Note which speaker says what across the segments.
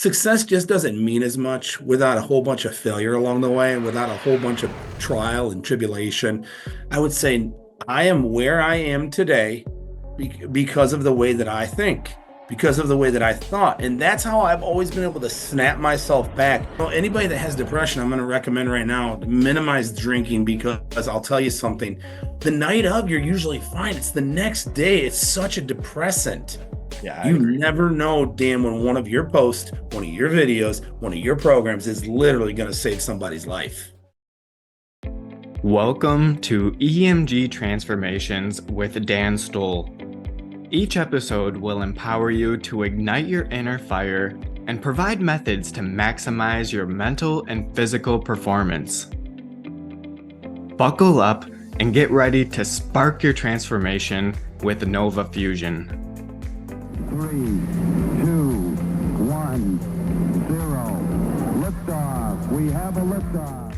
Speaker 1: success just doesn't mean as much without a whole bunch of failure along the way and without a whole bunch of trial and tribulation. I would say I am where I am today because of the way that I think, because of the way that I thought. And that's how I've always been able to snap myself back. Well, anybody that has depression, I'm going to recommend right now minimize drinking because I'll tell you something. The night of, you're usually fine. It's the next day. It's such a depressant.
Speaker 2: Yeah, I
Speaker 1: You
Speaker 2: agree.
Speaker 1: never know, Dan, when one of your posts, one of your videos, one of your programs is literally going to save somebody's life.
Speaker 2: Welcome to EMG Transformations with Dan Stoll. Each episode will empower you to ignite your inner fire and provide methods to maximize your mental and physical performance. Buckle up and get ready to spark your transformation with Nova Fusion.
Speaker 3: 3, 2, 1, 0. Liftoff. We have a liftoff.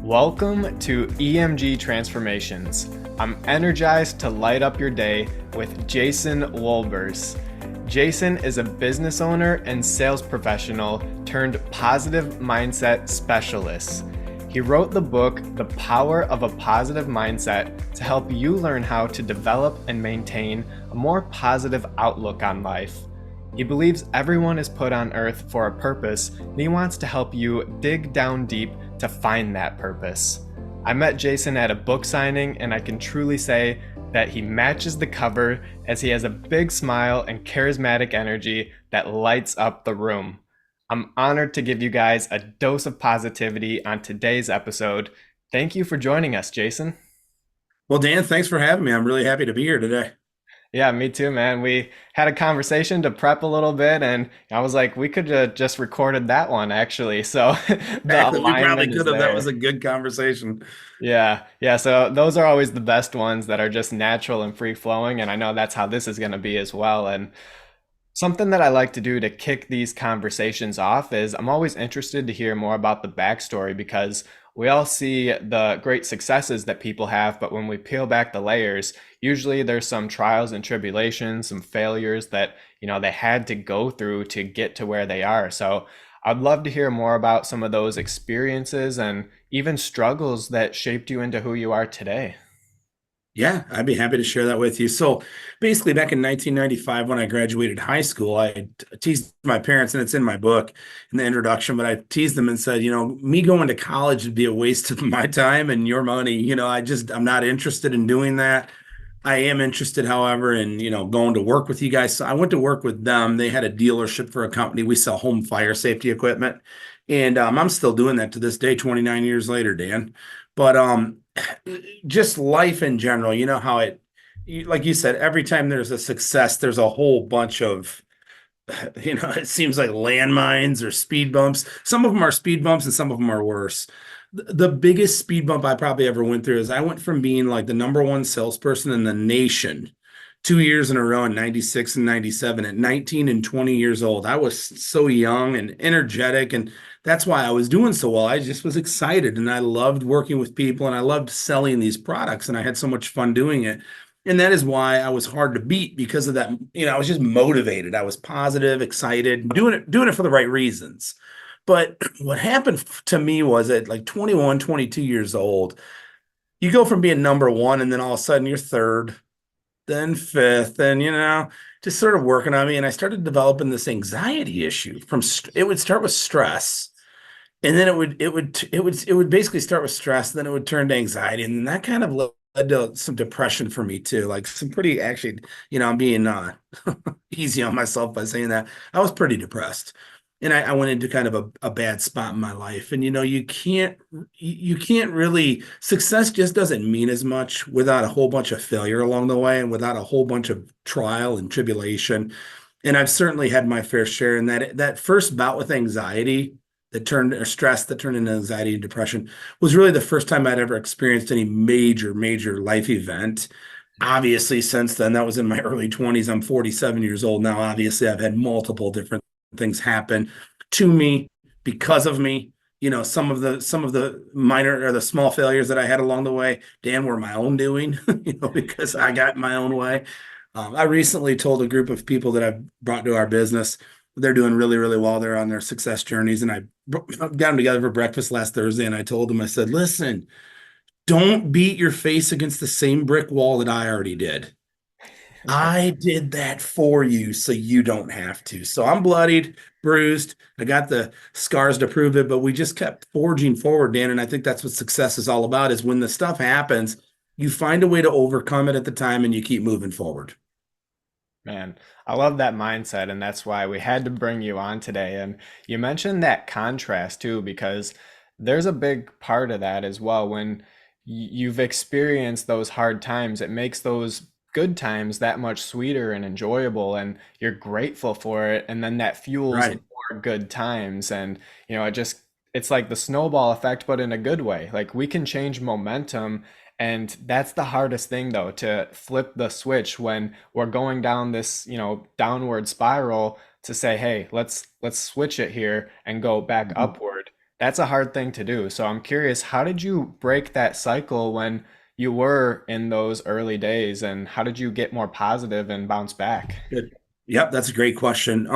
Speaker 2: Welcome to EMG Transformations. I'm energized to light up your day with Jason Wolbers. Jason is a business owner and sales professional turned positive mindset specialist. He wrote the book, The Power of a Positive Mindset, to help you learn how to develop and maintain a more positive outlook on life. He believes everyone is put on earth for a purpose, and he wants to help you dig down deep to find that purpose. I met Jason at a book signing, and I can truly say that he matches the cover as he has a big smile and charismatic energy that lights up the room. I'm honored to give you guys a dose of positivity on today's episode. Thank you for joining us, Jason.
Speaker 1: Well, Dan, thanks for having me. I'm really happy to be here today.
Speaker 2: Yeah, me too, man. We had a conversation to prep a little bit, and I was like, we could have just recorded that one actually. So the
Speaker 1: Exactly. We probably
Speaker 2: alignment is
Speaker 1: could have. That was
Speaker 2: there.
Speaker 1: a good conversation.
Speaker 2: Yeah. So those are always the best ones that are just natural and free flowing. And I know that's how this is going to be as well. And something that I like to do to kick these conversations off is I'm always interested to hear more about the backstory because we all see the great successes that people have, but when we peel back the layers, usually there's some trials and tribulations, some failures that, they had to go through to get to where they are. So I'd love to hear more about some of those experiences and even struggles that shaped you into who you are today.
Speaker 1: Yeah, I'd be happy to share that with you. So basically, back in 1995, when I graduated high school, I teased my parents, and it's in my book in the introduction, but I teased them and said, me going to college would be a waste of my time and your money. I'm not interested in doing that. I am interested, however, in, going to work with you guys. So I went to work with them. They had a dealership for a company. We sell home fire safety equipment. And I'm still doing that to this day, 29 years later, Dan. But just life in general, you know how like you said, every time there's a success, there's a whole bunch of, it seems like landmines or speed bumps. Some of them are speed bumps and some of them are worse. The biggest speed bump I probably ever went through is I went from being like the number one salesperson in the nation 2 years in a row in 96 and 97 at 19 and 20 years old. I was so young and energetic, and that's why I was doing so well. I just was excited and I loved working with people and I loved selling these products and I had so much fun doing it. And that is why I was hard to beat because of that. I was just motivated. I was positive, excited, doing it for the right reasons. But what happened to me was at like 21, 22 years old, you go from being number one and then all of a sudden you're third, then fifth, and just sort of working on me. And I started developing this anxiety issue it would start with stress. And then it would basically start with stress, then it would turn to anxiety. And then that kind of led to some depression for me too. Like some pretty actually, I'm being easy on myself by saying that. I was pretty depressed. And I went into kind of a bad spot in my life. And you can't really success just doesn't mean as much without a whole bunch of failure along the way and without a whole bunch of trial and tribulation. And I've certainly had my fair share in that first bout with anxiety that turned or stress that turned into anxiety and depression was really the first time I'd ever experienced any major life event. Obviously, since then, that was in my early 20s. I'm 47 years old now. Obviously, I've had multiple different things happen to me because of me. Some of the minor or the small failures that I had along the way, Dan, were my own doing, because I got my own way. I recently told a group of people that I've brought to our business They're doing really, really well. They're on their success journeys. And got them together for breakfast last Thursday. And I told them, I said, listen, don't beat your face against the same brick wall that I already did. I did that for you so you don't have to. So I'm bloodied, bruised. I got the scars to prove it, but we just kept forging forward, Dan. And I think that's what success is all about is when the stuff happens, you find a way to overcome it at the time and you keep moving forward.
Speaker 2: Man, I love that mindset, and that's why we had to bring you on today. And you mentioned that contrast too, because there's a big part of that as well. When you've experienced those hard times, it makes those good times that much sweeter and enjoyable, and you're grateful for it. And then that fuels
Speaker 1: Right.
Speaker 2: more good times. And, it's like the snowball effect, but in a good way. Like we can change momentum. And that's the hardest thing though, to flip the switch when we're going down this, downward spiral to say, hey, let's switch it here and go back upward. That's a hard thing to do. So I'm curious, how did you break that cycle when you were in those early days, and how did you get more positive and bounce back?
Speaker 1: Good. Yep, that's a great question.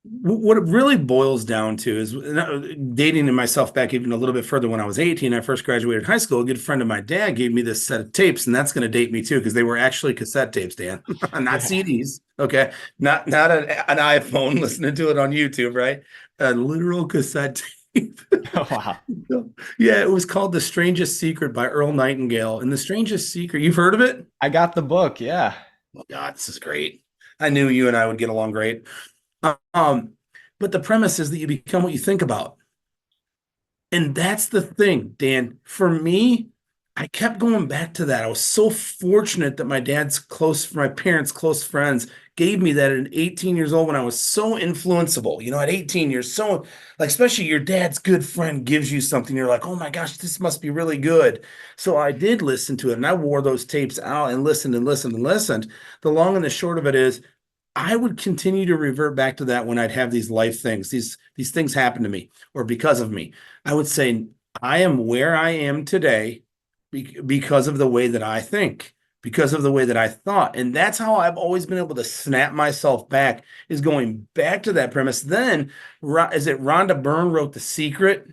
Speaker 1: What it really boils down to is dating myself back even a little bit further when I was 18. I first graduated high school. A good friend of my dad gave me this set of tapes, and that's going to date me too because they were actually cassette tapes, Dan, not
Speaker 2: Yeah.
Speaker 1: CDs. Okay, not an iPhone listening to it on YouTube, right? A literal cassette tape.
Speaker 2: Oh, wow.
Speaker 1: Yeah, it was called The Strangest Secret by Earl Nightingale. And The Strangest Secret, you've heard of it?
Speaker 2: I got the book. Yeah.
Speaker 1: Oh God, this is great. I knew you and I would get along great. Um, but the premise is that you become what you think about. And that's the thing, Dan. For me, I kept going back to that. I was so fortunate that my parents' close friends gave me that at 18 years old when I was so influenceable. At 18, you're so, like, especially your dad's good friend gives you something. You're like, oh my gosh, this must be really good. So I did listen to it and I wore those tapes out and listened and listened and listened. The long and the short of it is, I would continue to revert back to that when I'd have these life things, these things happen to me or because of me. I would say I am where I am today because of the way that I think, because of the way that I thought. And that's how I've always been able to snap myself back is going back to that premise. Then is it Rhonda Byrne wrote The Secret?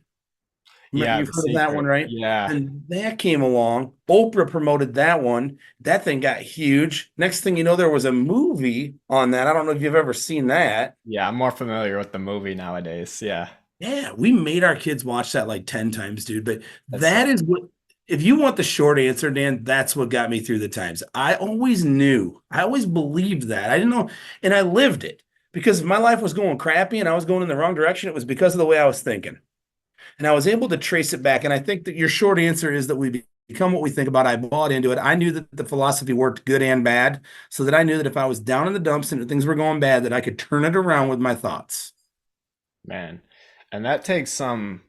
Speaker 2: Yeah,
Speaker 1: You've
Speaker 2: The
Speaker 1: heard of that one,
Speaker 2: Secret.
Speaker 1: right?
Speaker 2: Yeah.
Speaker 1: And that came along. Oprah promoted that one. That thing got huge. Next thing you know, there was a movie on that. I don't know if you've ever seen that.
Speaker 2: Yeah, I'm more familiar with the movie nowadays. Yeah.
Speaker 1: Yeah, we made our kids watch that like 10 times, dude. But
Speaker 2: That's so
Speaker 1: that is what, if you want the short answer, Dan, that's what got me through the times. I always knew, I always believed that. I didn't know, and I lived it because if my life was going crappy and I was going in the wrong direction, it was because of the way I was thinking. And I was able to trace it back. And I think that your short answer is that we become what we think about. I bought into it. I knew that the philosophy worked good and bad, so that I knew that if I was down in the dumps and things were going bad, that I could turn it around with my thoughts.
Speaker 2: Man. And that takes some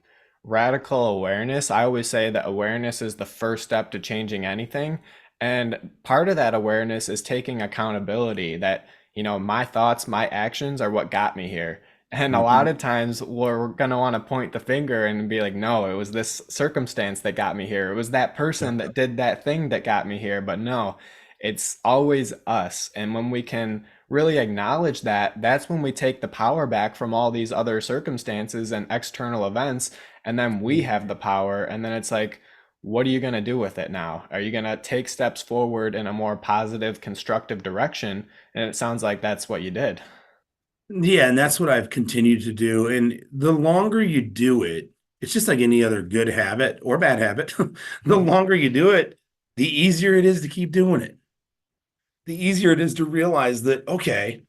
Speaker 2: radical awareness. I always say that awareness is the first step to changing anything. And part of that awareness is taking accountability that, my thoughts, my actions are what got me here. And a lot
Speaker 1: Mhm.
Speaker 2: of times we're going to want to point the finger and be like, no, it was this circumstance that got me here. It was that person that did that thing that got me here. But no, it's always us. And when we can really acknowledge that, that's when we take the power back from all these other circumstances and external events. And then we have the power. And then it's like, what are you going to do with it now? Are you going to take steps forward in a more positive, constructive direction? And it sounds like that's what you did.
Speaker 1: Yeah, and that's what I've continued to do. And the longer you do it, it's just like any other good habit or bad habit. The longer you do it, the easier it is to keep doing it. The easier it is to realize that, okay,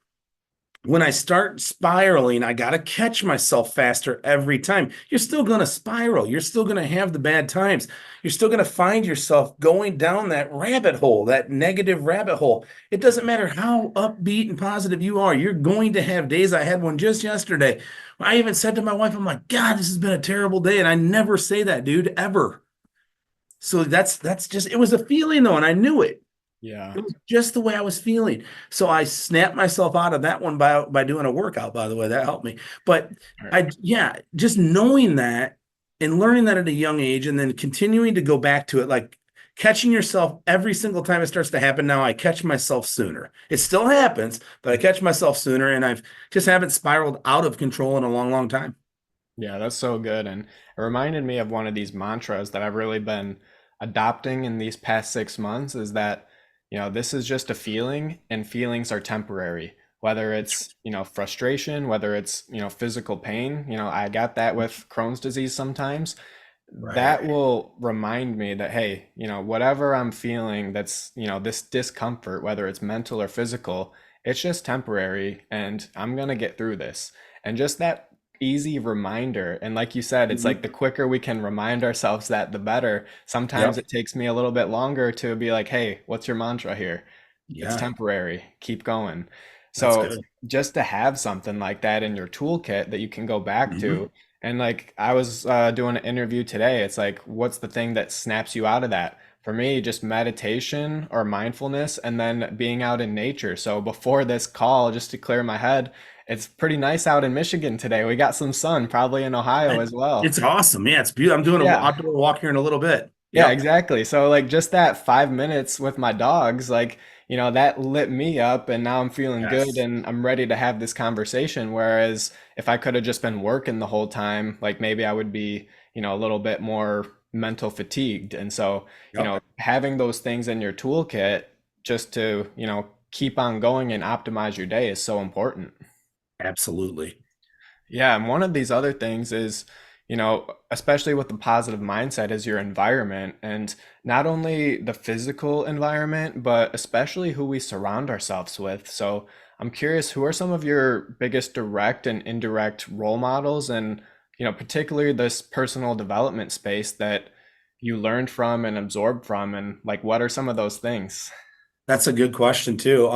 Speaker 1: when I start spiraling, I got to catch myself faster every time. You're still going to spiral. You're still going to have the bad times. You're still going to find yourself going down that rabbit hole, that negative rabbit hole. It doesn't matter how upbeat and positive you are. You're going to have days. I had one just yesterday. I even said to my wife, I'm like, God, this has been a terrible day. And I never say that, dude, ever. So that's just, it was a feeling though, and I knew it.
Speaker 2: Yeah.
Speaker 1: It was just the way I was feeling. So I snapped myself out of that one by doing a workout, by the way. That helped me. But yeah, just knowing that and learning that at a young age and then continuing to go back to it, like catching yourself every single time it starts to happen now, I catch myself sooner. It still happens, but I catch myself sooner, and I've just haven't spiraled out of control in a long, long time.
Speaker 2: Yeah, that's so good. And it reminded me of one of these mantras that I've really been adopting in these past 6 months is that, this is just a feeling and feelings are temporary. Whether it's, frustration, whether it's, physical pain, I got that with Crohn's disease sometimes. That
Speaker 1: Right.
Speaker 2: will remind me that, hey, whatever I'm feeling that's, this discomfort, whether it's mental or physical, it's just temporary and I'm gonna get through this. And just that easy reminder. And like you said, it's like
Speaker 1: Mhm.
Speaker 2: the quicker we can remind ourselves that, the better. Sometimes
Speaker 1: Yep.
Speaker 2: it takes me a little bit longer to be like, hey, what's your mantra here? It's
Speaker 1: Yeah,
Speaker 2: temporary. Keep going.
Speaker 1: that's
Speaker 2: So
Speaker 1: good.
Speaker 2: just to have something like that in your toolkit that you can go back
Speaker 1: Mhm.
Speaker 2: to, and like I was doing an interview today, it's like, what's the thing that snaps you out of that? For me, just meditation or mindfulness, and then being out in nature. So before this call, just to clear my head, it's pretty nice out in Michigan today. We got some sun, probably in Ohio
Speaker 1: I-
Speaker 2: as well.
Speaker 1: It's awesome. Yeah, it's beautiful. I'm doing an
Speaker 2: Yeah.
Speaker 1: outdoor walk here in a little bit.
Speaker 2: Yeah,
Speaker 1: Yep.
Speaker 2: exactly. So like just that 5 minutes with my dogs, like, that lit me up and now I'm feeling good
Speaker 1: Yes.
Speaker 2: and I'm ready to have this conversation. Whereas if I could have just been working the whole time, like maybe I would be, a little bit more mental fatigued. And so,
Speaker 1: Yep.
Speaker 2: having those things in your toolkit just to, keep on going and optimize your day is so important.
Speaker 1: Absolutely.
Speaker 2: Yeah, and one of these other things is, especially with the positive mindset, is your environment. And not only the physical environment, but especially who we surround ourselves with. So I'm curious, who are some of your biggest direct and indirect role models and, particularly this personal development space that you learned from and absorbed from, and like what are some of those things?
Speaker 1: That's a good question too.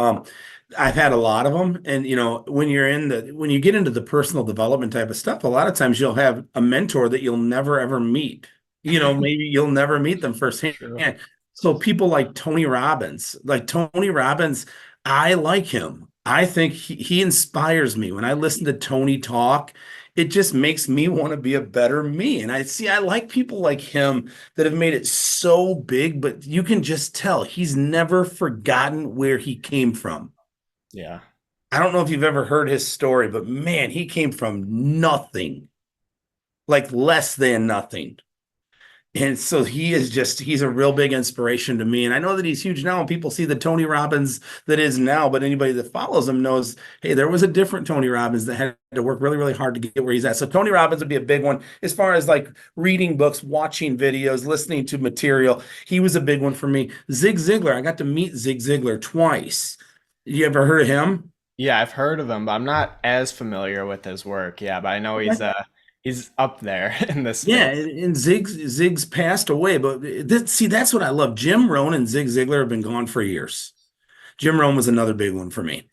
Speaker 1: I've had a lot of them, and when you get into the personal development type of stuff, a lot of times you'll have a mentor that you'll never ever meet. Maybe you'll never meet them firsthand.
Speaker 2: True.
Speaker 1: So people like Tony Robbins, I like him. I think he inspires me. When I listen to Tony talk, it just makes me want to be a better me. And I like people like him that have made it so big, but you can just tell he's never forgotten where he came from.
Speaker 2: Yeah.
Speaker 1: I don't know if you've ever heard his story, but man, he came from nothing, like less than nothing. And so he's a real big inspiration to me. And I know that he's huge now, and people see the Tony Robbins that is now, but anybody that follows him knows, hey, there was a different Tony Robbins that had to work really, really hard to get where he's at. So Tony Robbins would be a big one as far as like reading books, watching videos, listening to material. He was a big one for me. Zig Ziglar, I got to meet Zig Ziglar twice. You ever heard of him?
Speaker 2: Yeah, I've heard of him, but I'm not as familiar with his work. Yeah, but I know he's up there in this
Speaker 1: Yeah,
Speaker 2: space.
Speaker 1: and Zig's passed away, but see, that's what I love. Jim Rohn and Zig Ziglar have been gone for years. Jim Rome was another big one for me.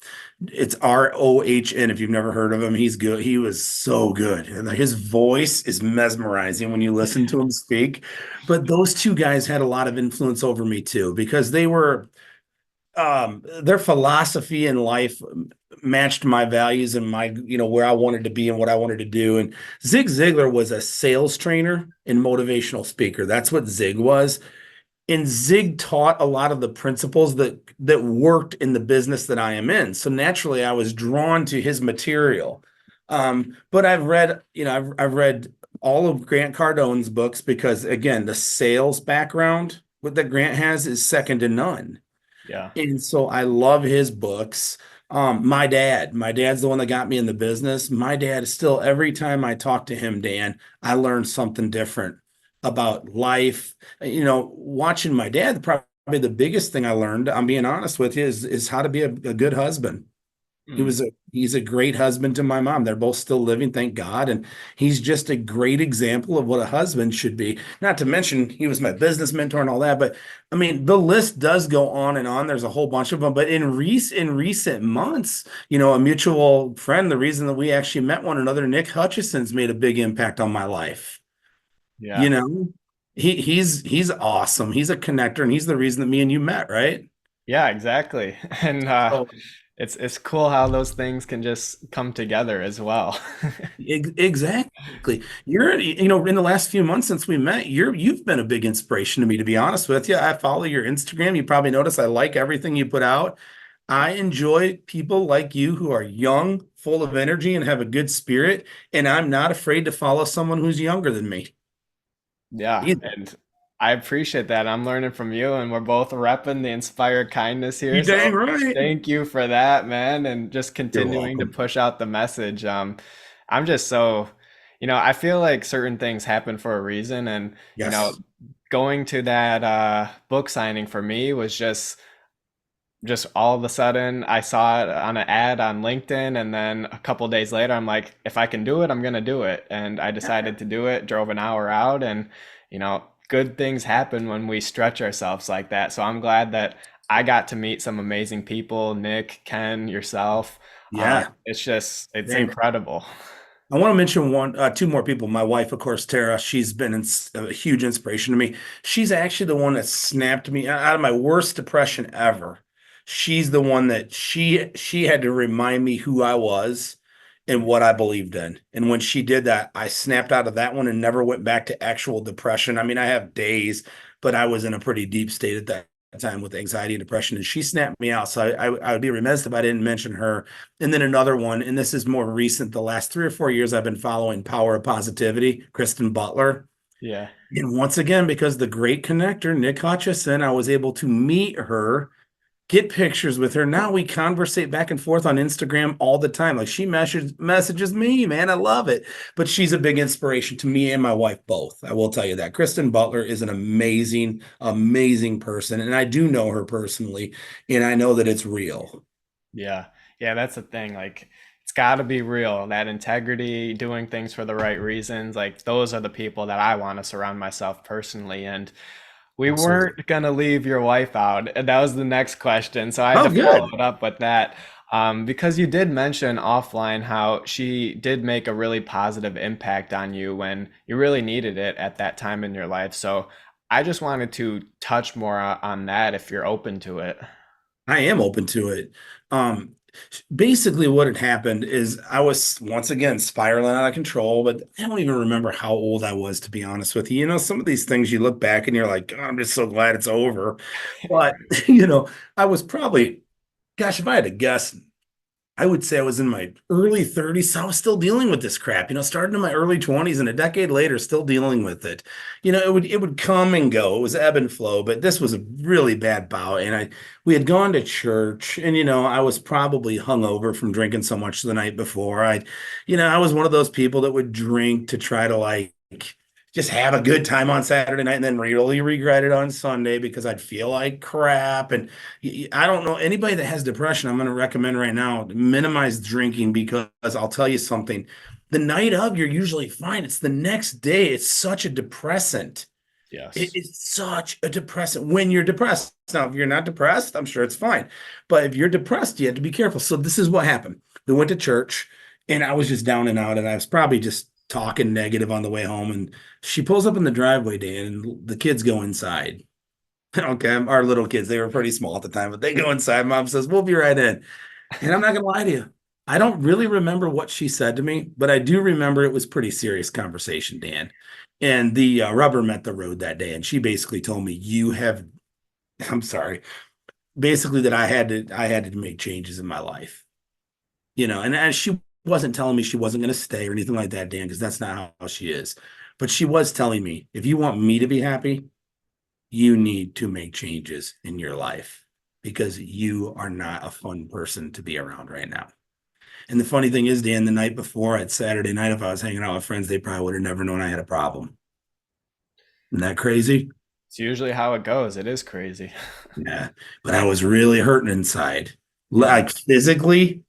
Speaker 1: It's Rohn. If you've never heard of him, he's good. He was so good. And his voice is mesmerizing when you listen to him speak. But those two guys had a lot of influence over me too, because their philosophy in life matched my values and where I wanted to be and what I wanted to do. And Zig Ziglar was a sales trainer and motivational speaker. That's what Zig was. And Zig taught a lot of the principles that worked in the business that I am in. So naturally, I was drawn to his material. But I've read all of Grant Cardone's books because again, the sales background that Grant has is second to none.
Speaker 2: Yeah.
Speaker 1: And so I love his books. My dad's the one that got me in the business. My dad is still, every time I talk to him, Dan, I learn something different about life. Watching my dad, probably the biggest thing I learned, I'm being honest with you, is how to be a good husband.
Speaker 2: Hmm.
Speaker 1: He's a great husband to my mom. They're both still living, thank God. And he's just a great example of what a husband should be. Not to mention he was my business mentor and all that. But I mean, the list does go on and on. There's a whole bunch of them. But in recent months, a mutual friend, the reason that we actually met one another, Nick Hutchison's made a big impact on my life. You
Speaker 2: Yeah.
Speaker 1: know, he's awesome. He's a connector, and he's the reason that me and you met, right?
Speaker 2: Yeah, exactly. And
Speaker 1: So.
Speaker 2: It's cool how those things can just come together as well.
Speaker 1: Exactly. In the last few months since we met, you've been a big inspiration to me, to be honest with you. I follow your Instagram. You probably notice I like everything you put out. I enjoy people like you who are young, full of energy, and have a good spirit. And I'm not afraid to follow someone who's younger than me
Speaker 2: Yeah,
Speaker 1: either.
Speaker 2: and I appreciate that. I'm learning from you, and we're both repping the inspired kindness
Speaker 1: You
Speaker 2: here.
Speaker 1: dang
Speaker 2: So
Speaker 1: right.
Speaker 2: thank you for that, man, and just
Speaker 1: You're
Speaker 2: continuing to
Speaker 1: welcome.
Speaker 2: push out the message. I'm just so, I feel like certain things happen for a reason, and
Speaker 1: Yes.
Speaker 2: going to that book signing for me was just all of a sudden I saw it on an ad on LinkedIn, and then a couple days later I'm like, if I can do it, I'm gonna do it. And I decided to do it, drove an hour out, and good things happen when we stretch ourselves like that. So I'm glad that I got to meet some amazing people, Nick, Ken, yourself.
Speaker 1: Yeah.
Speaker 2: It's
Speaker 1: Dang.
Speaker 2: incredible.
Speaker 1: I want to mention two more people. My wife, of course, Tara. She's been a huge inspiration to me. She's actually the one that snapped me out of my worst depression ever. She's the one that she had to remind me who I was and what I believed in. And when she did that, I snapped out of that one and never went back to actual depression. I mean, I have days, but I was in a pretty deep state at that time with anxiety and depression, and she snapped me out. So I would be remiss if I didn't mention her. And then another one, and this is more recent, the last 3 or 4 years, I've been following Power of Positivity, Kristen Butler.
Speaker 2: Yeah.
Speaker 1: And once again, because the great connector, Nick Hutchison, I was able to meet her, get pictures with her. Now we conversate back and forth on Instagram all the time. Like she messages me, man. I love it. But she's a big inspiration to me and my wife both. I will tell you that. Kristen Butler is an amazing, amazing person. And I do know her personally, and I know that it's real.
Speaker 2: Yeah. Yeah, that's the thing. Like, it's got to be real. That integrity, doing things for the right reasons. Like, those are the people that I want to surround myself personally. And we
Speaker 1: Absolutely.
Speaker 2: weren't going to leave your wife out. And that was the next question. So I had
Speaker 1: Oh,
Speaker 2: to follow
Speaker 1: good.
Speaker 2: it up with that. Because you did mention offline how she did make a really positive impact on you when you really needed it at that time in your life. So I just wanted to touch more on that if you're open to it.
Speaker 1: I am open to it. Um, Basically, what had happened is I was once again spiraling out of control, but I don't even remember how old I was, to be honest with you. Some of these things you look back and you're like, "Oh, I'm just so glad it's over." But, I was probably, gosh, if I had to guess, I would say I was in my early 30s. So I was still dealing with this crap, starting in my early 20s and a decade later, still dealing with it. It would come and go. It was ebb and flow, but this was a really bad bout. And we had gone to church, and I was probably hungover from drinking so much the night before. I was one of those people that would drink to try to like just have a good time on Saturday night and then really regret it on Sunday because I'd feel like crap. And I don't know anybody that has depression. I'm going to recommend right now minimize drinking because I'll tell you something. The night of, you're usually fine. It's the next day. It's such a depressant. It
Speaker 2: Yes.
Speaker 1: is such a depressant when you're depressed. Now, if you're not depressed, I'm sure it's fine. But if you're depressed, you have to be careful. So this is what happened. We went to church and I was just down and out, and I was probably just talking negative on the way home. And she pulls up in the driveway, Dan, and the kids go inside. Okay, our little kids, they were pretty small at the time, but they go inside. Mom says, "We'll be right in." And I'm not gonna lie to you. I don't really remember what she said to me, but I do remember it was pretty serious conversation, Dan. And the rubber met the road that day, and she basically told me, "You have," I'm sorry, basically that I had to make changes in my life. And she wasn't telling me she wasn't going to stay or anything like that, Dan, because that's not how she is. But she was telling me, if you want me to be happy, you need to make changes in your life because you are not a fun person to be around right now. And the funny thing is, Dan, the night before at Saturday night, if I was hanging out with friends, they probably would have never known I had a problem. Isn't that crazy?
Speaker 2: It's usually how it goes. It is crazy.
Speaker 1: Yeah. But I was really hurting inside,
Speaker 2: Yeah.
Speaker 1: like physically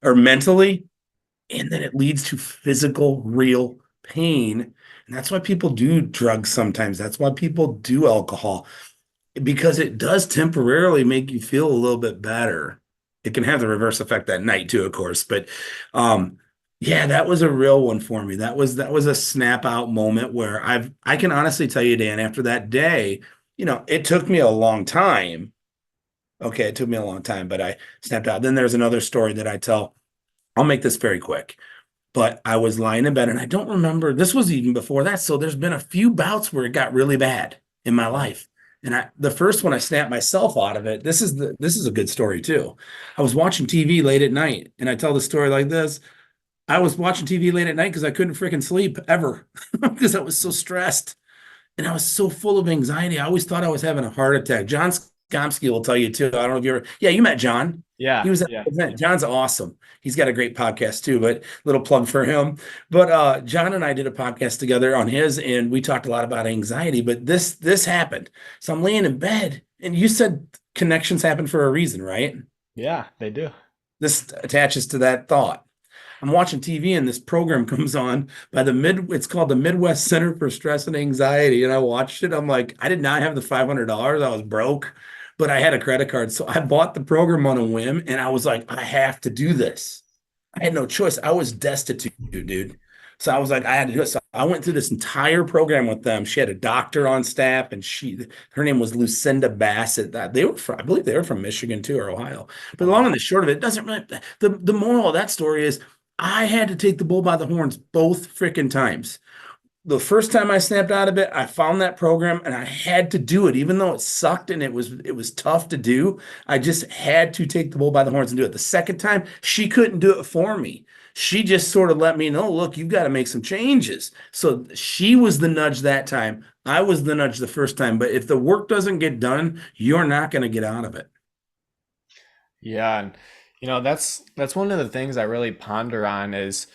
Speaker 1: or mentally. And then it leads to physical, real pain. And that's why people do drugs sometimes. That's why people do alcohol, because it does temporarily make you feel a little bit better. It can have the reverse effect that night too, of course. But yeah, that was a real one for me. That was a snap out moment where I can honestly tell you, Dan, after that day, it took me a long time. Okay, it took me a long time, but I snapped out. Then there's another story that I tell. I'll make this very quick. But I was lying in bed and I don't remember. This was even before that. So there's been a few bouts where it got really bad in my life. And the first one I snapped myself out of it. This is a good story too. I was watching TV late at night and I tell the story like this. I was watching TV late at night because I couldn't freaking sleep ever because I was so stressed and I was so full of anxiety. I always thought I was having a heart attack. John Skomsky will tell you too. I don't know if you ever, yeah, you met John. He
Speaker 2: Yeah,
Speaker 1: was at
Speaker 2: yeah.
Speaker 1: the event. John's awesome. He's got a great podcast too, but little plug for him. But John and I did a podcast together on his, and we talked a lot about anxiety. But this happened. So I'm laying in bed, and you said connections happen for a reason, right?
Speaker 2: Yeah, they do.
Speaker 1: This attaches to that thought. I'm watching TV and this program comes on by it's called the Midwest Center for Stress and Anxiety. And I watched it. I'm like, I did not have the $500. I was broke, but I had a credit card. So I bought the program on a whim and I was like, I have to do this. I had no choice. I was destitute, dude. So I was like, I had to do it. So I went through this entire program with them. She had a doctor on staff, and her name was Lucinda Bassett. That they were from, I believe they were from Michigan too, or Ohio. But
Speaker 2: Oh,
Speaker 1: the long
Speaker 2: wow.
Speaker 1: and the short of it doesn't really. The moral of that story is I had to take the bull by the horns both freaking times. The first time I snapped out of it, I found that program and I had to do it, even though it sucked and it was tough to do. I just had to take the bull by the horns and do it. The second time, she couldn't do it for me. She just sort of let me know, look, you've got to make some changes. So she was the nudge that time. I was the nudge the first time. But if the work doesn't get done, you're not going to get out of it.
Speaker 2: Yeah, and that's one of the things I really ponder on is,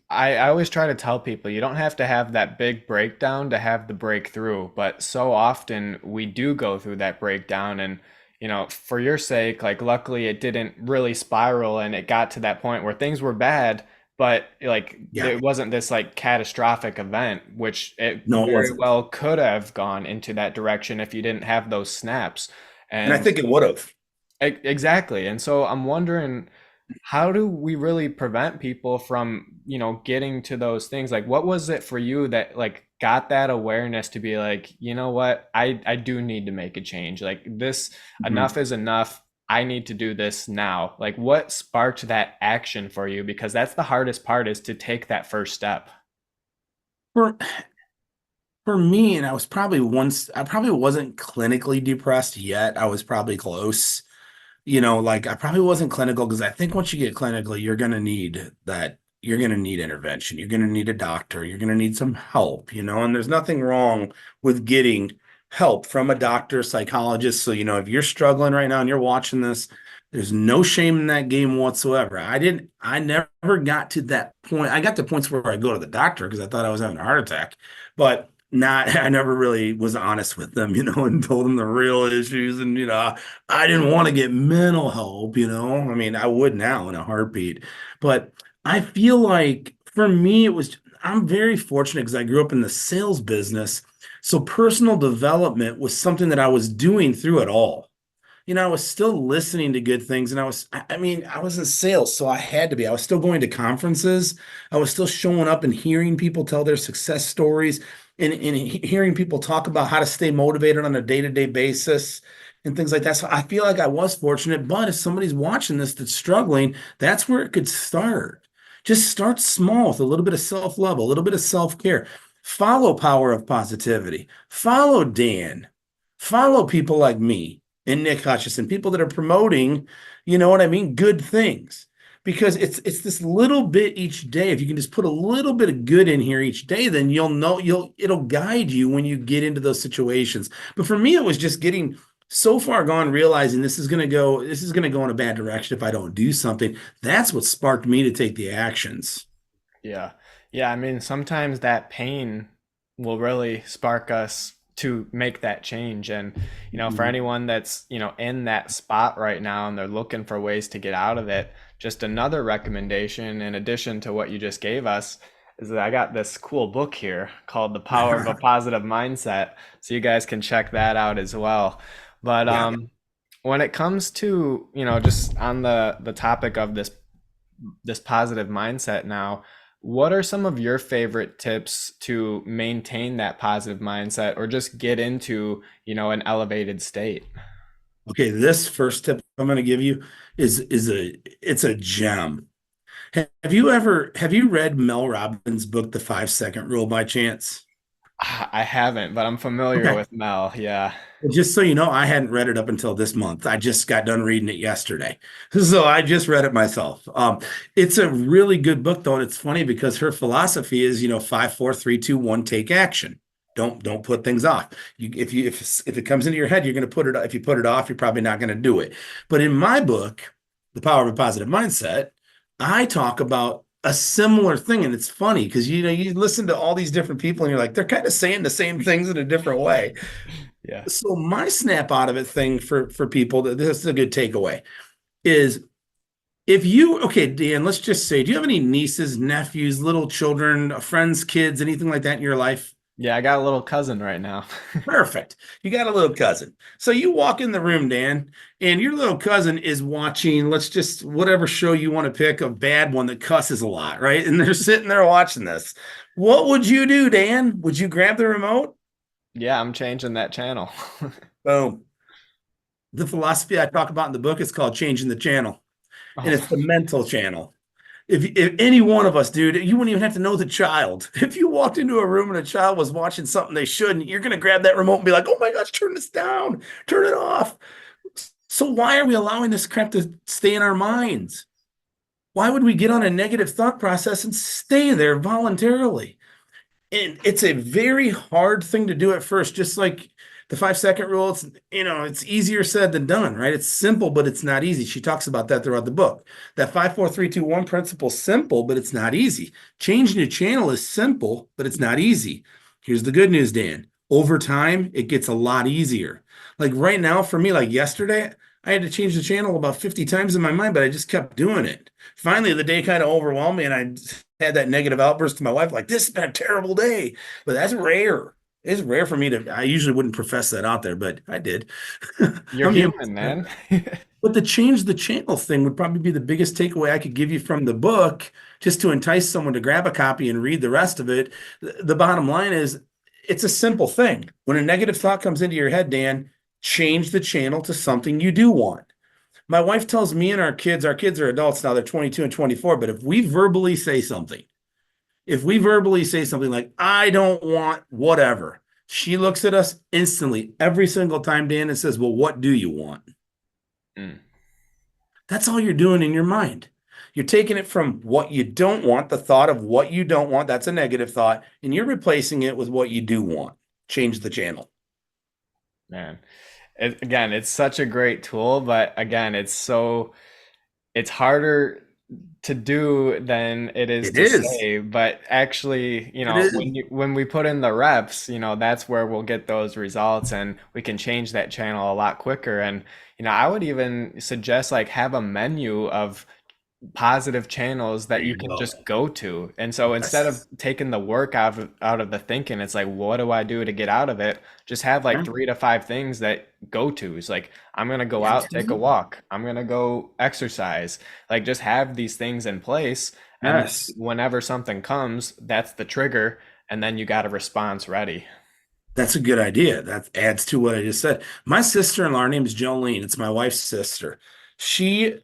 Speaker 2: I always try to tell people you don't have to have that big breakdown to have the breakthrough, but so often we do go through that breakdown and for your sake, like luckily it didn't really spiral and it got to that point where things were bad, but like
Speaker 1: Yeah.
Speaker 2: it wasn't this like catastrophic event, which it
Speaker 1: No, it
Speaker 2: very
Speaker 1: wasn't.
Speaker 2: well could have gone into that direction if you didn't have those snaps.
Speaker 1: And I
Speaker 2: And
Speaker 1: think it would have.
Speaker 2: Exactly. And so I'm wondering, how do we really prevent people from, getting to those things? Like, what was it for you that like got that awareness to be like, you know what, I do need to make a change. Like this,
Speaker 1: Mhm.
Speaker 2: enough is enough. I need to do this now. Like, what sparked that action for you? Because that's the hardest part is to take that first step.
Speaker 1: For for me, and I probably wasn't clinically depressed yet. I was probably close. Like I probably wasn't clinical because I think once you get clinical, you're going to need intervention. You're going to need a doctor. You're going to need some help, and there's nothing wrong with getting help from a doctor, psychologist. So, if you're struggling right now and you're watching this, there's no shame in that game whatsoever. I never got to that point. I got to points where I go to the doctor because I thought I was having a heart attack, but I never really was honest with them, and told them the real issues. And, I didn't want to get mental help, I mean, I would now in a heartbeat. But I feel like for me, I'm very fortunate because I grew up in the sales business. So personal development was something that I was doing through it all. I was still listening to good things and I mean, I was in sales, so I had to be. I was still going to conferences. I was still showing up and hearing people tell their success stories and hearing people talk about how to stay motivated on a day-to-day basis and things like that. So I feel like I was fortunate, but if somebody's watching this that's struggling, that's where it could start. Just start small with a little bit of self-love, a little bit of self-care. Follow Power of Positivity. Follow Dan. Follow people like me and Nick Hutchison, people that are promoting, you know what I mean, good things. Because it's this little bit each day. If you can just put a little bit of good in here each day, then you'll know it'll guide you when you get into those situations. But for me, it was just getting so far gone, realizing this is gonna go in a bad direction if I don't do something. That's what sparked me to take the actions.
Speaker 2: Yeah. Yeah. I mean, sometimes that pain will really spark us to make that change. And, for
Speaker 1: Mhm.
Speaker 2: anyone that's, in that spot right now and they're looking for ways to get out of it, just another recommendation in addition to what you just gave us is that I got this cool book here called The Power of a Positive Mindset. So you guys can check that out as well. But
Speaker 1: Yeah.
Speaker 2: when it comes to, just on the topic of this positive mindset now, what are some of your favorite tips to maintain that positive mindset or just get into, an elevated state?
Speaker 1: Okay, this first tip I'm going to give you it's a gem. Have you read Mel Robbins' book, The 5 Second Rule, by chance?
Speaker 2: I haven't, but I'm familiar
Speaker 1: Okay.
Speaker 2: with Mel. Yeah.
Speaker 1: Well, just so you know, I hadn't read it up until this month. I just got done reading it yesterday. So I just read it myself. It's a really good book, though, and it's funny because her philosophy is, five, four, three, two, one, take action. Don't put things off. If it comes into your head, you're going to put it. If you put it off, you're probably not going to do it. But in my book, The Power of a Positive Mindset, I talk about a similar thing, and it's funny because you listen to all these different people, and you're like, they're kind of saying the same things in a different way.
Speaker 2: Yeah.
Speaker 1: So my snap out of it thing for people, that this is a good takeaway, is okay, Dan, let's just say, do you have any nieces, nephews, little children, friends, kids, anything like that in your life?
Speaker 2: Yeah, I got a little cousin right now.
Speaker 1: Perfect. You got a little cousin. So you walk in the room, Dan, and your little cousin is watching, let's just, whatever show you want to pick, a bad one that cusses a lot, right? And they're sitting there watching this. What would you do, Dan? Would you grab the remote?
Speaker 2: Yeah, I'm changing that channel.
Speaker 1: Boom. The philosophy I talk about in the book is called changing the channel. And
Speaker 2: Oh,
Speaker 1: it's the mental channel. If any one of us, dude, you wouldn't even have to know the child. If you walked into a room and a child was watching something they shouldn't, you're going to grab that remote and be like, oh my gosh, turn this down, turn it off. So why are we allowing this crap to stay in our minds? Why would we get on a negative thought process and stay there voluntarily? And it's a very hard thing to do at first, just like the 5 second rule. It's easier said than done, right? It's simple, but it's not easy. She talks about that throughout the book. That 5 4 3 2 1 principle is simple, but it's not easy. Changing a channel is simple, but it's not easy. Here's the good news, Dan. Over time, it gets a lot easier. Like right now, for me, like yesterday, I had to change the channel about 50 times in my mind, but I just kept doing it. Finally, the day kind of overwhelmed me, and I had that negative outburst to my wife, like, this has been a terrible day. But that's rare. It's rare for me I usually wouldn't profess that out there, but I did.
Speaker 2: you're
Speaker 1: I'm human.
Speaker 2: human, man.
Speaker 1: But the change the channel thing would probably be the biggest takeaway I could give you from the book, just to entice someone to grab a copy and read the rest of it. The bottom line is it's a simple thing. When a negative thought comes into your head, Dan, change the channel to something you do want. My wife tells me and our kids are adults now, they're 22 and 24, but if we verbally say something like, I don't want whatever, she looks at us instantly every single time, Dan, and says, well, what do you want?
Speaker 2: Mm,
Speaker 1: That's all you're doing in your mind. You're taking it from what you don't want, the thought of what you don't want, that's a negative thought, and you're replacing it with what you do want. Change the channel.
Speaker 2: man. Again, it's such a great tool, but again, it's harder to do than it is
Speaker 1: It
Speaker 2: to
Speaker 1: is.
Speaker 2: say. But actually,
Speaker 1: It is.
Speaker 2: when we put in the reps, that's where we'll get those results, and we can change that channel a lot quicker. And I would even suggest like have a menu of positive channels
Speaker 1: There
Speaker 2: that you
Speaker 1: you
Speaker 2: can
Speaker 1: go.
Speaker 2: just go to. And so instead of
Speaker 1: Yes.
Speaker 2: taking the work out of the thinking, it's like, what do I do to get out of it? Just have like
Speaker 1: Yeah,
Speaker 2: 3 to 5 things that go tos. Like I'm gonna go out, take a
Speaker 1: absolutely.
Speaker 2: walk. I'm gonna go exercise. Like just have these things in place, and then
Speaker 1: Yes.
Speaker 2: whenever something comes, that's the trigger, and then you got a response ready.
Speaker 1: That's a good idea. That adds to what I just said. My sister-in-law, her name is Jolene. It's my wife's sister. She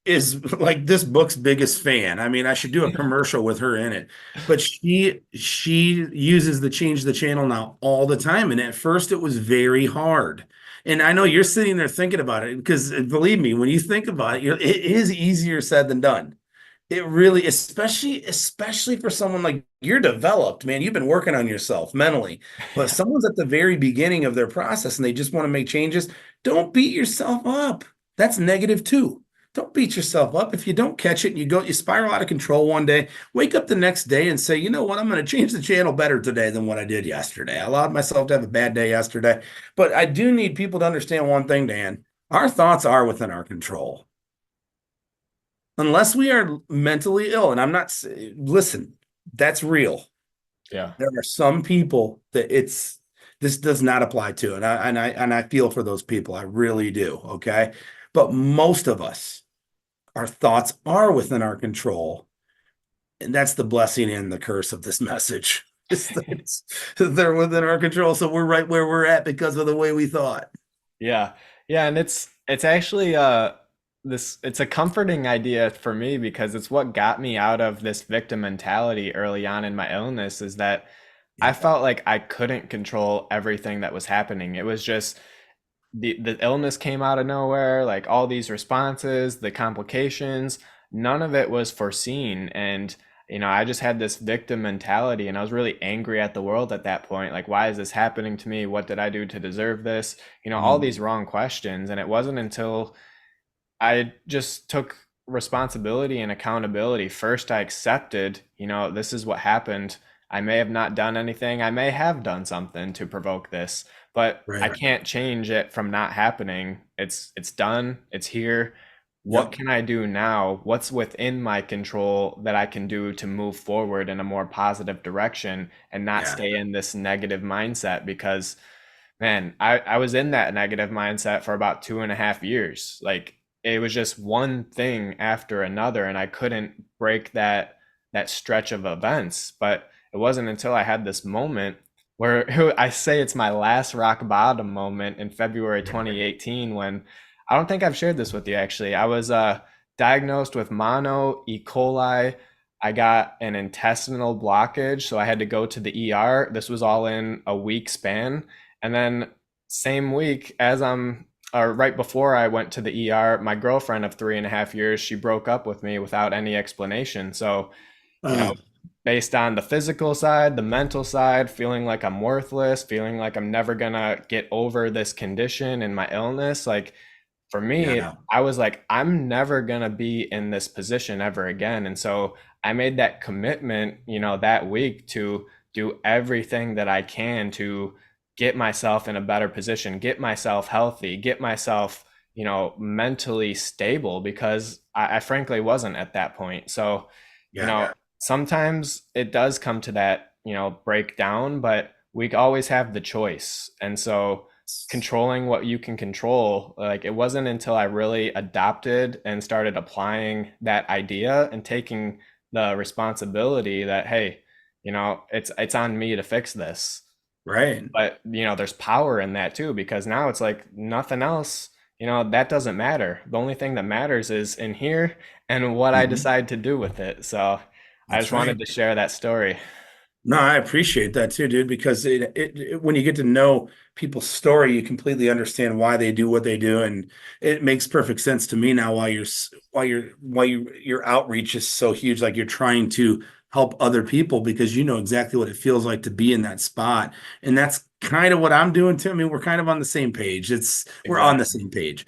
Speaker 1: is like this book's biggest fan. I mean, I should do a commercial with her in it. But she uses the change the channel now all the time. And at first it was very hard. And I know you're sitting there thinking about it because believe me, when you think about it, it is easier said than done. It really, especially for someone like you're developed, man. You've been working on yourself mentally. But if
Speaker 2: Yeah.
Speaker 1: someone's at the very beginning of their process and they just want to make changes, don't beat yourself up. That's negative too. Don't beat yourself up. If you don't catch it and you spiral out of control one day, wake up the next day and say, you know what, I'm going to change the channel better today than what I did yesterday. I allowed myself to have a bad day yesterday. But I do need people to understand one thing, Dan. Our thoughts are within our control unless we are mentally ill. And I'm not, listen, that's real.
Speaker 2: Yeah.
Speaker 1: There are some people that this does not apply to. And I feel for those people. I really do. Okay. But most of us, our thoughts are within our control. And that's the blessing and the curse of this message. They're within our control. So we're right where we're at because of the way we thought.
Speaker 2: Yeah. Yeah, and it's actually this it's a comforting idea for me because it's what got me out of this victim mentality early on in my illness is that I
Speaker 1: Yeah.
Speaker 2: felt like I couldn't control everything that was happening. It was just the illness came out of nowhere, like all these responses, the complications, none of it was foreseen. And, I just had this victim mentality and I was really angry at the world at that point. Like, why is this happening to me? What did I do to deserve this? All these
Speaker 1: Mm.
Speaker 2: wrong questions. And it wasn't until I just took responsibility and accountability. First, I accepted, this is what happened. I may have not done anything. I may have done something to provoke this, but I
Speaker 1: Right.
Speaker 2: can't change it from not happening. It's done. It's here. What
Speaker 1: Yep.
Speaker 2: can I do now? What's within my control that I can do to move forward in a more positive direction and not
Speaker 1: Yeah.
Speaker 2: stay in this negative mindset? Because man, I was in that negative mindset for about 2.5 years. Like it was just one thing after another, and I couldn't break that stretch of events. But it wasn't until I had this moment where I say it's my last rock bottom moment in February 2018 when I don't think I've shared this with you actually. I was diagnosed with mono E. coli. I got an intestinal blockage, so I had to go to the ER. This was all in a week span. And then same week as I'm or right before I went to the ER, my girlfriend of 3.5 years, she broke up with me without any explanation. So, you know,
Speaker 1: Uh,
Speaker 2: based on the physical side, the mental side, feeling like I'm worthless, feeling like I'm never gonna get over this condition and my illness, like for me,
Speaker 1: yeah.
Speaker 2: I was like, I'm never going to be in this position ever again. And so I made that commitment, that week to do everything that I can to get myself in a better position, get myself healthy, get myself, mentally stable because I frankly wasn't at that point. So, you
Speaker 1: Yeah.
Speaker 2: know, sometimes it does come to that, breakdown, but we always have the choice. And so, controlling what you can control, like it wasn't until I really adopted and started applying that idea and taking the responsibility that hey, it's on me to fix this.
Speaker 1: Right.
Speaker 2: But there's power in that too because now it's like nothing else, that doesn't matter. The only thing that matters is in here and what I
Speaker 1: Mhm.
Speaker 2: decide to do with it. So I
Speaker 1: That's
Speaker 2: just wanted
Speaker 1: right.
Speaker 2: to share that story.
Speaker 1: No, I appreciate that too, dude, because when you get to know people's story, you completely understand why they do what they do, and it makes perfect sense to me now why your outreach is so huge. Like you're trying to help other people because you know exactly what it feels like to be in that spot, and that's kind of what I'm doing too. I mean, we're kind of on the same page. We're on the
Speaker 2: Exactly.
Speaker 1: same page.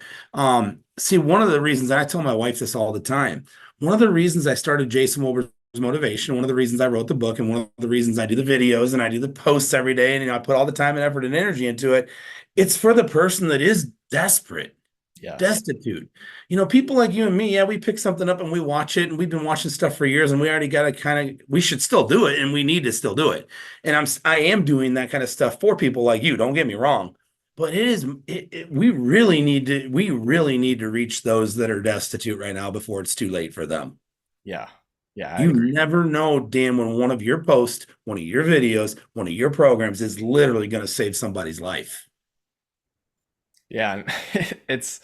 Speaker 1: See, one of the reasons, and I tell my wife this all the time, one of the reasons I started Jason Wolbers motivation. One of the reasons I wrote the book and one of the reasons I do the videos and I do the posts every day and I put all the time and effort and energy into it. It's for the person that is desperate,
Speaker 2: Yes.
Speaker 1: destitute. People like you and me, yeah, we pick something up and we watch it and we've been watching stuff for years and we already got to we should still do it and we need to still do it. And I am doing that kind of stuff for people like you. Don't get me wrong. But we really need to reach those that are destitute right now before it's too late for them.
Speaker 2: Yeah. Yeah, I
Speaker 1: You
Speaker 2: agree.
Speaker 1: never know, Dan, when one of your posts, one of your videos, one of your programs is literally going to save somebody's life.
Speaker 2: Yeah, and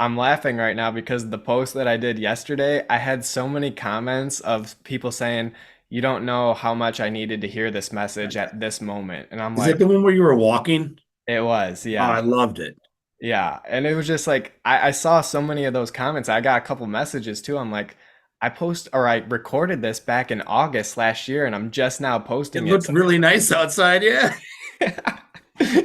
Speaker 2: I'm laughing right now because the post that I did yesterday, I had so many comments of people saying, "You don't know how much I needed to hear this message at this moment." And I'm
Speaker 1: Is that the
Speaker 2: like,
Speaker 1: one where you were walking?
Speaker 2: "It was,
Speaker 1: Oh, I
Speaker 2: yeah."
Speaker 1: loved it.
Speaker 2: Yeah. And it was just like I saw so many of those comments. I got a couple messages too. I'm like, I recorded this back in August last year and I'm just now
Speaker 1: It
Speaker 2: posting it.
Speaker 1: looked
Speaker 2: So
Speaker 1: really nice outside. Yeah.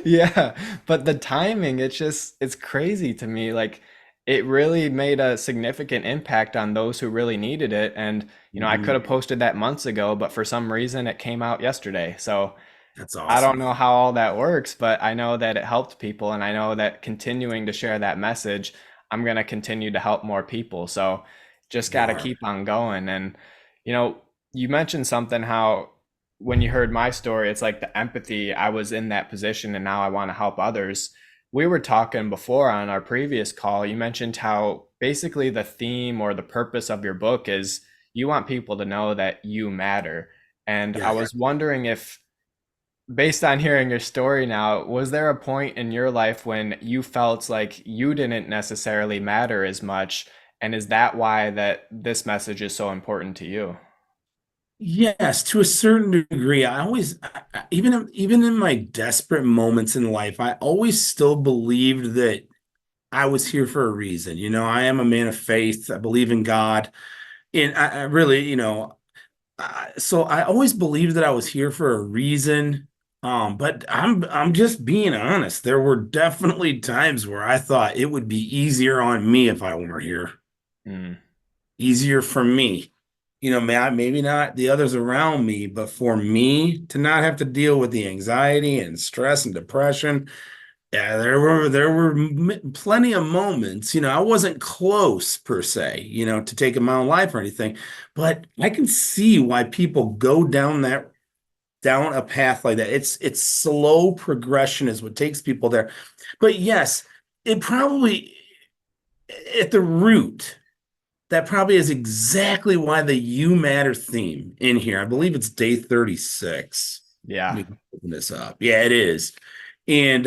Speaker 2: yeah, but the timing, it's crazy to me. Like it really made a significant impact on those who really needed it. And, I could
Speaker 1: Mhm.
Speaker 2: have posted that months ago, but for some reason it came out yesterday. So
Speaker 1: That's
Speaker 2: I
Speaker 1: awesome,
Speaker 2: don't know
Speaker 1: man.
Speaker 2: how all that works, but I know that it helped people, and I know that continuing to share that message, I'm going to continue to help more people. So just
Speaker 1: You
Speaker 2: got to
Speaker 1: are.
Speaker 2: keep on going. And, you know, you mentioned something how when you heard my story, it's like the empathy, I was in that position and now I want to help others. We were talking before on our previous call, you mentioned how basically the theme or the purpose of your book is you want people to know that you matter. And I
Speaker 1: Yeah.
Speaker 2: was wondering if based on hearing your story now, was there a point in your life when you felt like you didn't necessarily matter as much? And is that why that this message is so important to you?
Speaker 1: Yes, to a certain degree. Even in my desperate moments in life, I always still believed that I was here for a reason. I am a man of faith. I believe in God. And I really, so I always believed that I was here for a reason. But I'm just being honest. There were definitely times where I thought it would be easier on me if I weren't here.
Speaker 2: Mm,
Speaker 1: Easier for me. Maybe not the others around me, but for me to not have to deal with the anxiety and stress and depression. Yeah, there were plenty of moments. I wasn't close per se, to taking my own life or anything, but I can see why people go down a path like that. It's slow progression is what takes people there. But yes, it probably at the root, that probably is exactly why the You Matter theme in here. I believe it's day 36. Let
Speaker 2: yeah.
Speaker 1: me open this up. Yeah, it is. And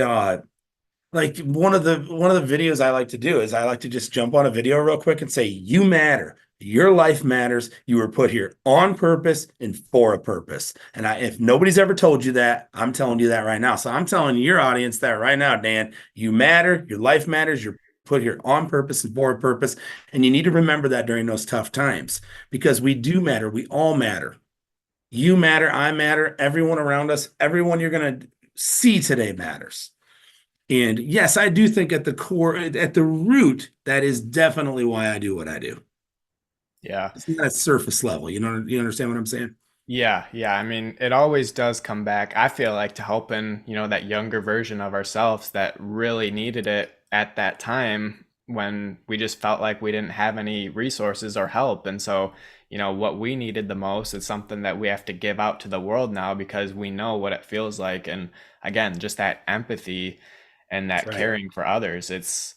Speaker 1: like one of the videos I like to do is I like to just jump on a video real quick and say, you matter. Your life matters. You were put here on purpose and for a purpose. And if nobody's ever told you that, I'm telling you that right now. So I'm telling your audience that right now, Dan. You matter. Your life matters. You're put here on purpose and for a purpose. And you need to remember that during those tough times because we do matter. We all matter. You matter. I matter. Everyone around us, everyone you're going to see today matters. And yes, I do think at the core, at the root, that is definitely why I do what I do.
Speaker 2: Yeah.
Speaker 1: It's not at surface level. You understand what I'm saying?
Speaker 2: Yeah, yeah. I mean, it always does come back. I feel like to helping, that younger version of ourselves that really needed it at that time when we just felt like we didn't have any resources or help. And so, what we needed the most is something that we have to give out to the world now because we know what it feels like. And again, just that empathy and
Speaker 1: That's
Speaker 2: that
Speaker 1: right.
Speaker 2: caring for others. It's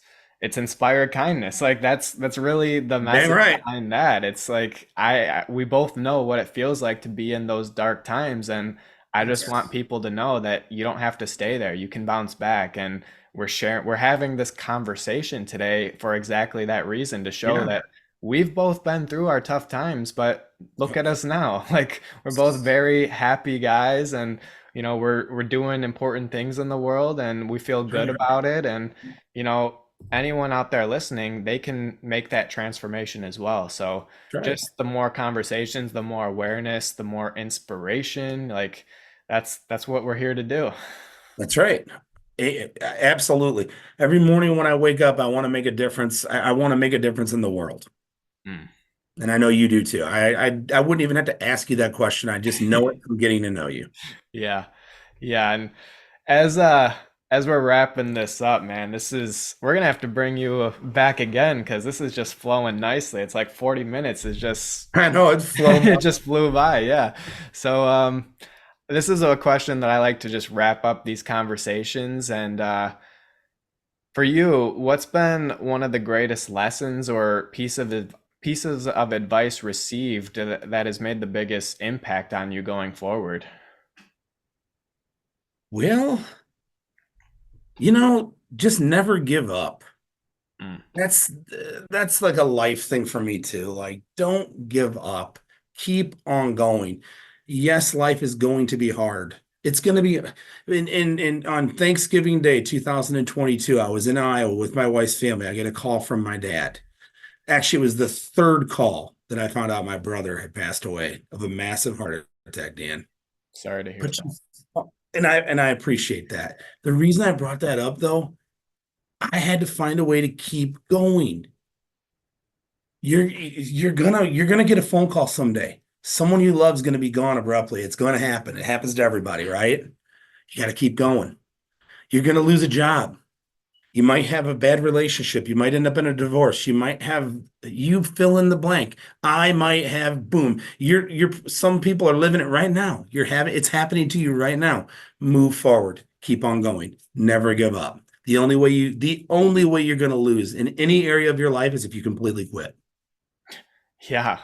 Speaker 2: inspired kindness. Like that's really the
Speaker 1: Dang
Speaker 2: message
Speaker 1: right.
Speaker 2: behind that. It's like we both know what it feels like to be in those dark times, and I just
Speaker 1: Yes.
Speaker 2: want people to know that you don't have to stay there. You can bounce back, and we're having this conversation today for exactly that reason, to show
Speaker 1: Yeah.
Speaker 2: that we've both been through our tough times, but look at us now. Like we're both very happy guys, and we're doing important things in the world, and we feel good
Speaker 1: Right.
Speaker 2: about it. And you know anyone out there listening, they can make that transformation as well. So
Speaker 1: That's right.
Speaker 2: just the more conversations, the more awareness, the more inspiration, like that's what we're here to do.
Speaker 1: That's right. Absolutely. Every morning when I wake up, I want to make a difference. I want to make a difference in the world.
Speaker 2: Mm.
Speaker 1: And I know you do too. I wouldn't even have to ask you that question. I just know it from getting to know you.
Speaker 2: Yeah. Yeah. And as uh as we're wrapping this up, man, we're gonna have to bring you back again because this is just flowing nicely. It's like 40 minutes is just
Speaker 1: I know it's flown
Speaker 2: it
Speaker 1: by.
Speaker 2: just flew by. Yeah. So this is a question that I like to just wrap up these conversations. And for you, what's been one of the greatest lessons or pieces of advice received that has made the biggest impact on you going forward?
Speaker 1: Well, just never give up.
Speaker 2: Mm,
Speaker 1: That's like a life thing for me too. Like, don't give up. Keep on going. Yes, life is going to be hard. It's going to be in on Thanksgiving Day 2022, I was in Iowa with my wife's family. I get a call from my dad. Actually, it was the third call that I found out my brother had passed away of a massive heart attack, Dan.
Speaker 2: sorry to hear
Speaker 1: But
Speaker 2: that.
Speaker 1: and I appreciate that. The reason I brought that up though, I had to find a way to keep going. You're gonna get a phone call someday. Someone you love is gonna be gone abruptly. It's gonna happen. It happens to everybody, right? You gotta keep going. You're gonna lose a job. You might have a bad relationship. You might end up in a divorce. You fill in the blank. I might have boom. Some people are living it right now. It's happening to you right now. Move forward. Keep on going. Never give up. The only way you're going to lose in any area of your life is if you completely quit.
Speaker 2: Yeah,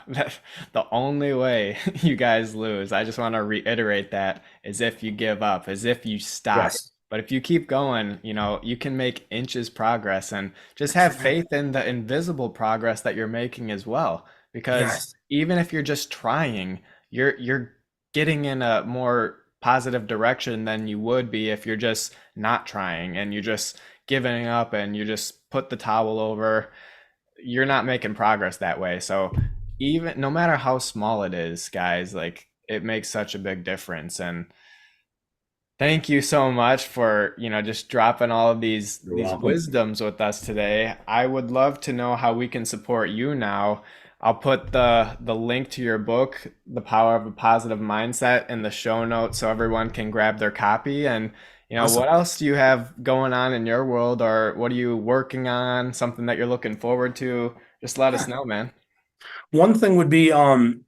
Speaker 2: the only way you guys lose, I just want to reiterate that, is if you give up, is if you stop.
Speaker 1: Yes.
Speaker 2: But if you keep going, you can make inches progress and just
Speaker 1: That's
Speaker 2: have
Speaker 1: right.
Speaker 2: faith in the invisible progress that you're making as well. Because
Speaker 1: Yes.
Speaker 2: even if you're just trying, you're getting in a more positive direction than you would be if you're just not trying and you're just giving up and you just put the towel over. You're not making progress that way. So even no matter how small it is, guys, like it makes such a big difference. And thank you so much for, just dropping all of these
Speaker 1: You're
Speaker 2: these
Speaker 1: welcome.
Speaker 2: wisdoms with us today. I would love to know how we can support you now. I'll put the link to your book, The Power of a Positive Mindset, in the show notes so everyone can grab their copy. And what
Speaker 1: Awesome.
Speaker 2: else do you have going on in your world, or what are you working on? Something that you're looking forward to? Just let us
Speaker 1: Yeah.
Speaker 2: know, man.
Speaker 1: One thing would be I'm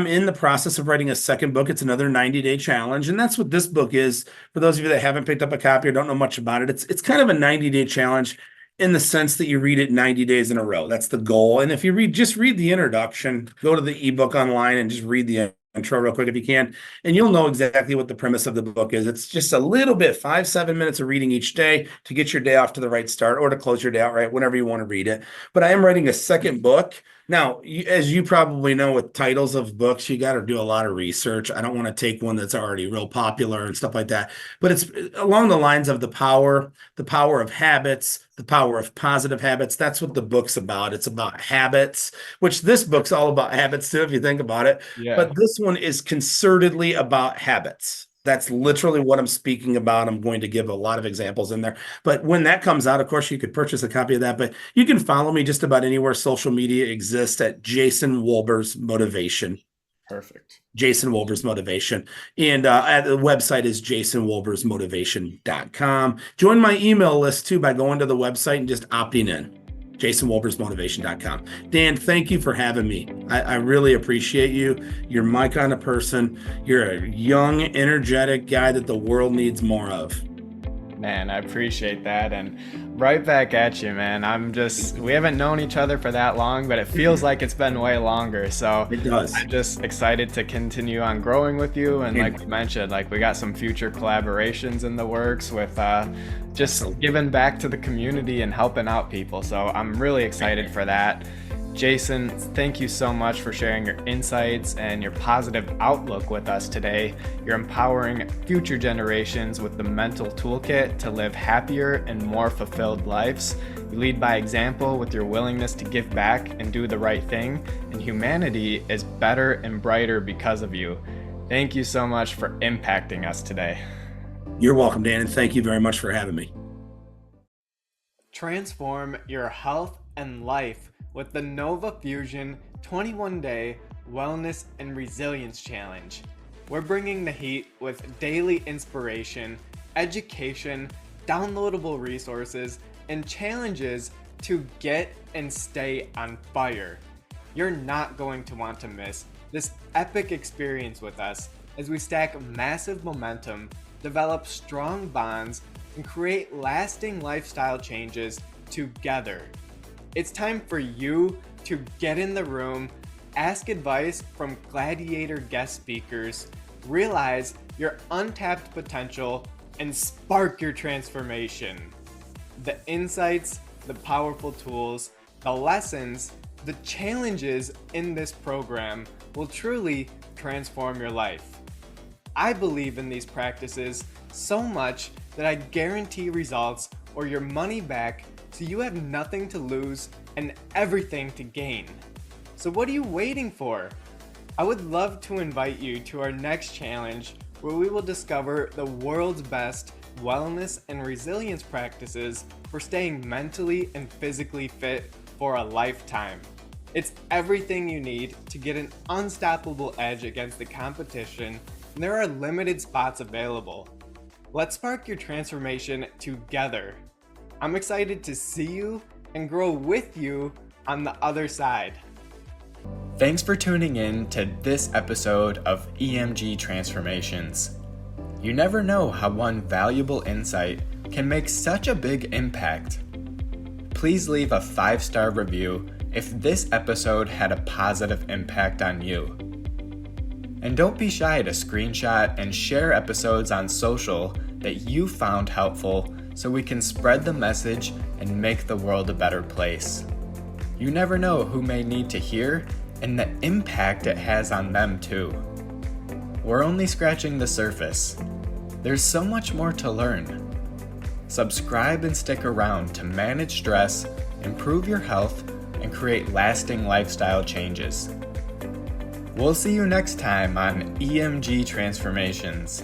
Speaker 1: in the process of writing a second book. It's another 90-day challenge. And that's what this book is. For those of you that haven't picked up a copy or don't know much about it, it's kind of a 90-day challenge in the sense that you read it 90 days in a row. That's the goal. And if you just read the introduction, go to the ebook online and just read the intro real quick if you can, and you'll know exactly what the premise of the book is. It's just a little bit, 5-7 minutes of reading each day to get your day off to the right start or to close your day out right, whenever you want to read it. But I am writing a second book. Now, as you probably know, with titles of books, you got to do a lot of research. I don't want to take one that's already real popular and stuff like that. But it's along the lines of the power of habits, the power of positive habits. That's what the book's about. It's about habits, which this book's all about habits too, if you think about it.
Speaker 2: Yeah,
Speaker 1: But this one is concertedly about habits. That's literally what I'm speaking about. I'm going to give a lot of examples in there. But when that comes out, of course, you could purchase a copy of that. But you can follow me just about anywhere social media exists at Jason Wolbers Motivation.
Speaker 2: perfect.
Speaker 1: Jason Wolbers Motivation. And the website is jasonwolbersmotivation.com. Join my email list too by going to the website and just opting in. jasonwolbersmotivation.com. Dan, thank you for having me. I really appreciate you. You're my kind of person. You're a young, energetic guy that the world needs more of.
Speaker 2: Man, I appreciate that. And right back at you, man. We haven't known each other for that long, but it feels like it's been way longer. So
Speaker 1: It does.
Speaker 2: I'm just excited to continue on growing with you. And like we mentioned, like we got some future collaborations in the works with just giving back to the community and helping out people. So I'm really excited for that. Jason, thank you so much for sharing your insights and your positive outlook with us today. You're empowering future generations with the mental toolkit to live happier and more fulfilled lives. You lead by example with your willingness to give back and do the right thing, and humanity is better and brighter because of you. Thank you so much for impacting us today.
Speaker 1: You're welcome, Dan, and thank you very much for having me.
Speaker 2: Transform your health and life with the Nova Fusion 21-day Wellness and Resilience Challenge. We're bringing the heat with daily inspiration, education, downloadable resources, and challenges to get and stay on fire. You're not going to want to miss this epic experience with us as we stack massive momentum, develop strong bonds, and create lasting lifestyle changes together. It's time for you to get in the room, ask advice from gladiator guest speakers, realize your untapped potential, and spark your transformation. The insights, the powerful tools, the lessons, the challenges in this program will truly transform your life. I believe in these practices so much that I guarantee results or your money back, so you have nothing to lose and everything to gain. So what are you waiting for? I would love to invite you to our next challenge, where we will discover the world's best wellness and resilience practices for staying mentally and physically fit for a lifetime. It's everything you need to get an unstoppable edge against the competition, and there are limited spots available. Let's spark your transformation together. I'm excited to see you and grow with you on the other side. Thanks for tuning in to this episode of EMG Transformations. You never know how one valuable insight can make such a big impact. Please leave a 5-star review if this episode had a positive impact on you. And don't be shy to screenshot and share episodes on social that you found helpful so we can spread the message and make the world a better place. You never know who may need to hear and the impact it has on them too. We're only scratching the surface. There's so much more to learn. Subscribe and stick around to manage stress, improve your health, and create lasting lifestyle changes. We'll see you next time on EMG Transformations.